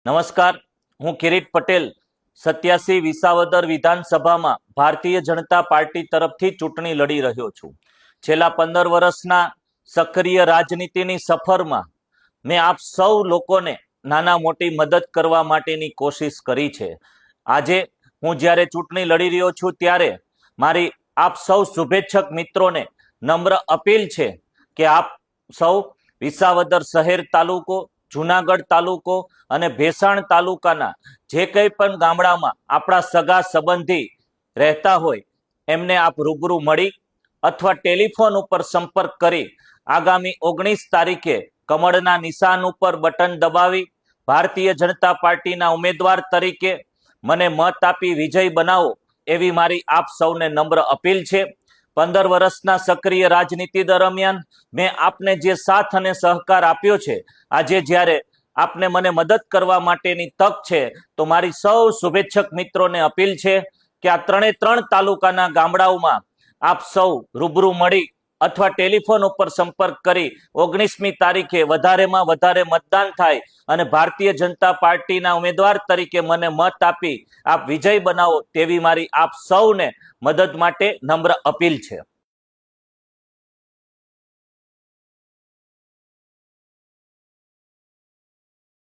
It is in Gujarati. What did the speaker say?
નમસ્કાર, હું કિરીટ પટેલ 87 વિસાવદર વિધાનસભામાં ભારતીય જનતા પાર્ટી તરફથી ચૂંટણી લડી રહ્યો છું। છેલ્લા 15 વર્ષના સક્રિય રાજનીતિની સફરમાં મેં આપ સૌ લોકોને નાના મોટી મદદ કરવા માટેની કોશિશ કરી છે। આજે હું જ્યારે ચૂંટણી લડી રહ્યો છું ત્યારે મારી આપ સૌ શુભેચ્છક મિત્રોને નમ્ર અપીલ છે કે આપ સૌ વિસાવદર શહેર તાલુકો, જૂનાગઢ તાલુકો અને ભેસાણ તાલુકાના જે કંઈ પણ ગામડામાં આપણા સગા સંબંધી રહેતા હોય એમને આપ રૂબરૂ મળી અથવા ટેલિફોન ઉપર સંપર્ક કરી આગામી 19 તારીખે કમળના નિશાન ઉપર બટન દબાવી ભારતીય જનતા પાર્ટીના ઉમેદવાર તરીકે મને મત આપી વિજય બનાવો એવી મારી આપ સૌને નમ્ર અપીલ છે। 15 વર્ષના સક્રિય રાજનીતિ દરમિયાન મેં આપને જે સાથ અને સહકાર આપ્યો છે, આજે જ્યારે આપને મને મદદ કરવા માટેની તક છે તો મારી સૌ શુભેચ્છક મિત્રોને અપીલ છે કે આ 3 તાલુકાના ગામડાઓમાં આપ સૌ રૂબરૂ મળી અથવા ટેલિફોન ઉપર સંપર્ક કરી 19મી તારીખે વધારેમાં વધારે મતદાન થાય અને ભારતીય જનતા પાર્ટીના ઉમેદવાર તરીકે મને મત આપી આપ વિજય બનાવો તેવી મારી આપ સૌને મદદ માટે નમ્ર અપીલ છે।